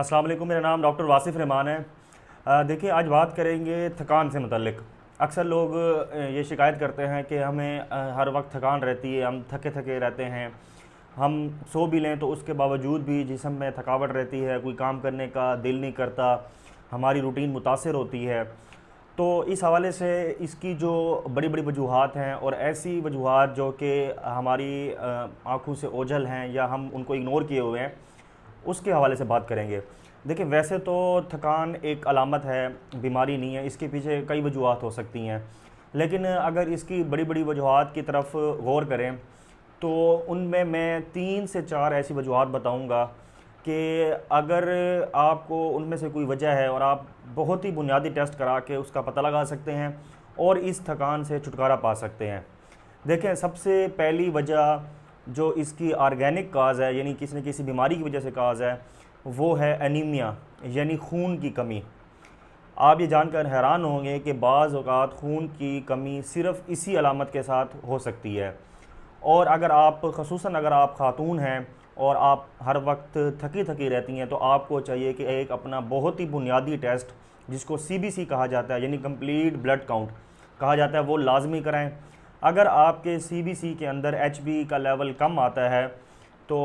अस्सलाम वालेकुम, मेरा नाम डॉक्टर वासिफ़ रहमान है। देखिए, आज बात करेंगे थकान से मुतल्लिक़। अक्सर लोग ये शिकायत करते हैं कि हमें हर वक्त थकान रहती है, हम थके थके रहते हैं। हम सो भी लें तो उसके बावजूद भी जिस्म में थकावट रहती है, कोई काम करने का दिल नहीं करता, हमारी रूटीन मुतासिर होती है। तो इस हवाले से इसकी जो बड़ी बड़ी वजूहात हैं और ऐसी वजूहात जो कि हमारी आँखों से ओझल हैं या हम उनको इग्नोर किए हुए हैं, उसके हवाले से बात करेंगे। देखिए, वैसे तो थकान एक अलामत है, बीमारी नहीं है। इसके पीछे कई वजूहात हो सकती हैं, लेकिन अगर इसकी बड़ी बड़ी वजूहात की तरफ गौर करें तो उनमें मैं 3 से 4 ऐसी वजूहात बताऊंगा कि अगर आपको उनमें से कोई वजह है और आप बहुत ही बुनियादी टेस्ट करा के उसका पता लगा सकते हैं और इस थकान से छुटकारा पा सकते हैं। देखें, सबसे पहली वजह जो इसकी ऑर्गेनिक काज़ है, यानी किसी न किसी बीमारी की वजह से काज़ है, वो है एनीमिया, यानी खून की कमी। आप ये जानकर हैरान होंगे कि बाज़ औक़ात खून की कमी सिर्फ़ इसी अलामत के साथ हो सकती है। और अगर आप ख़ुसूसन अगर आप ख़ातून हैं और आप हर वक्त थकी थकी रहती हैं, तो आपको चाहिए कि एक अपना बहुत ही बुनियादी टेस्ट जिसको सीबीसी कहा जाता है, यानी कंप्लीट ब्लड काउंट कहा जाता है, वो लाजमी कराएं। अगर आपके सीबीसी के अंदर एचबी का लेवल कम आता है तो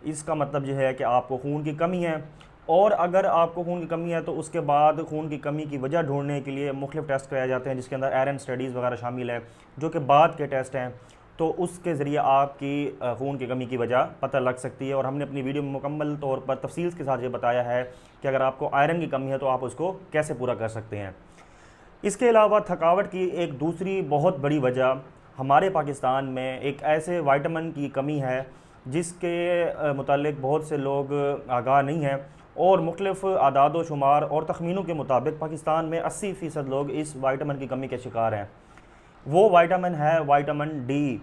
इसका मतलब यह है कि आपको खून की कमी है। और अगर आपको खून की कमी है तो उसके बाद खून की कमी की वजह ढूंढने के लिए मुख्तलिफ टेस्ट कराए जाते हैं, जिसके अंदर आयरन स्टडीज़ वगैरह शामिल है, जो कि बाद के टेस्ट हैं। तो उसके ज़रिए आपकी खून की कमी की वजह पता लग सकती है। और हमने अपनी वीडियो में मुकम्मल तौर पर तफसील के साथ ये बताया है कि अगर आपको आयरन की कमी है तो आप उसको कैसे पूरा कर सकते हैं। इसके अलावा थकावट की एक दूसरी बहुत बड़ी वजह हमारे पाकिस्तान में एक ऐसे विटामिन की कमी है जिसके मुतालिक बहुत से लोग आगाह नहीं हैं। और मुख्तलिफ़ आदाद व शुमार और तखमीनों के मुताबिक पाकिस्तान में 80% लोग इस विटामिन की कमी के शिकार हैं। वो विटामिन है विटामिन डी।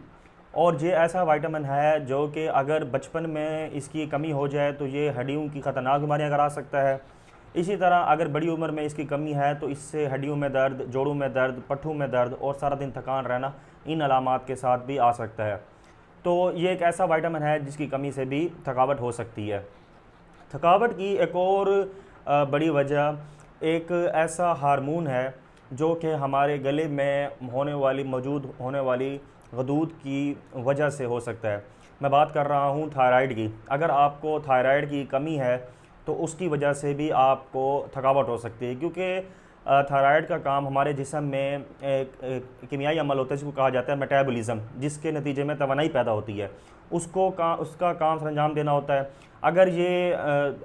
और ये ऐसा विटामिन है जो कि अगर बचपन में इसकी कमी हो जाए तो ये हड्डियों की ख़तरनाक बीमारियां करा सकता है। इसी तरह अगर बड़ी उम्र में इसकी कमी है तो इससे हड्डियों में दर्द, जोड़ों में दर्द, पट्ठों में दर्द और सारा दिन थकान रहना इन अलामात के साथ भी आ सकता है। तो ये एक ऐसा विटामिन है जिसकी कमी से भी थकावट हो सकती है। थकावट की एक और बड़ी वजह एक ऐसा हार्मोन है जो कि हमारे गले में मौजूद होने वाली गदूद की वजह से हो सकता है। मैं बात कर रहा हूँ थायराइड की। अगर आपको थायराइड की कमी है तो उसकी वजह से भी आपको थकावट हो सकती है, क्योंकि थायराइड का काम हमारे जिस्म में एक कीमियाई अमल होता है जिसको कहा जाता है मेटाबॉलिज्म, जिसके नतीजे में तवानाई पैदा होती है। उसका काम सरंजाम देना होता है। अगर ये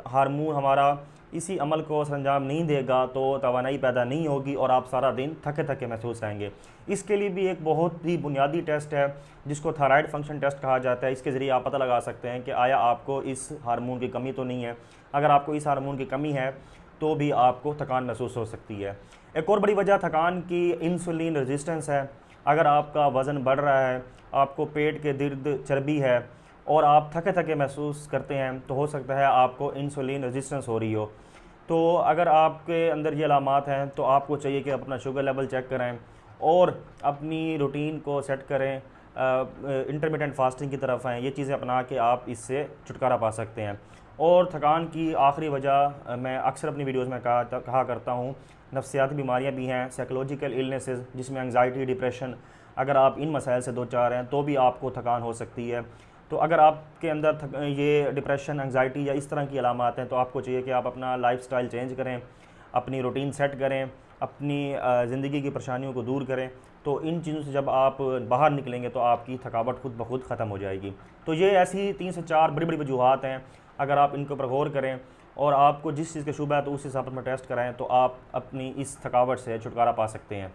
हार्मोन हमारा इसी अमल को सरंजाम नहीं देगा तो तवानाई पैदा नहीं होगी और आप सारा दिन थके थके महसूस रहेंगे। इसके लिए भी एक बहुत ही बुनियादी टेस्ट है जिसको थायराइड फंक्शन टेस्ट कहा जाता है। इसके ज़रिए आप पता लगा सकते हैं कि आया आपको इस हार्मोन की कमी तो नहीं है। अगर आपको इस हार्मोन की कमी है तो भी आपको थकान महसूस हो सकती है। एक और बड़ी वजह थकान की इंसुलिन रेजिस्टेंस है। अगर आपका वज़न बढ़ रहा है, आपको पेट के दर्द, चर्बी है और आप थके थके महसूस करते हैं, तो हो सकता है आपको इंसुलिन रेजिस्टेंस हो रही हो। तो अगर आपके अंदर ये अलामात हैं तो आपको चाहिए कि अपना शुगर लेवल चेक करें और अपनी रूटीन को सेट करें, इंटरमिटेंट फास्टिंग की तरफ आएँ। ये चीज़ें अपना के आप इससे छुटकारा पा सकते हैं। और थकान की आखिरी वजह मैं अक्सर अपनी वीडियोज़ में कहा करता हूँ, नफ्सियाती बीमारियाँ भी हैं, साइकोलॉजिकल इलनेसेस जिसमें एंग्जाइटी, डिप्रेशन। अगर आप इन मसाइल से दो चार हैं तो भी आपको थकान हो सकती है। तो अगर आपके अंदर ये डिप्रेशन, एंग्जाइटी या इस तरह की अलामात हैं तो आपको चाहिए कि आप अपना लाइफस्टाइल चेंज करें, अपनी रूटीन सेट करें, अपनी ज़िंदगी की परेशानियों को दूर करें। तो इन चीज़ों से जब आप बाहर निकलेंगे तो आपकी थकावट खुद ब खुद ख़त्म हो जाएगी। तो ये ऐसी 3 से 4 बड़ी बड़ी वजूहात हैं। अगर आप इनके ऊपर गौर करें और आपको जिस चीज़ का शुबा है तो उस हिसाब से टेस्ट कराएँ तो आप अपनी इस थकावट से छुटकारा पा सकते हैं।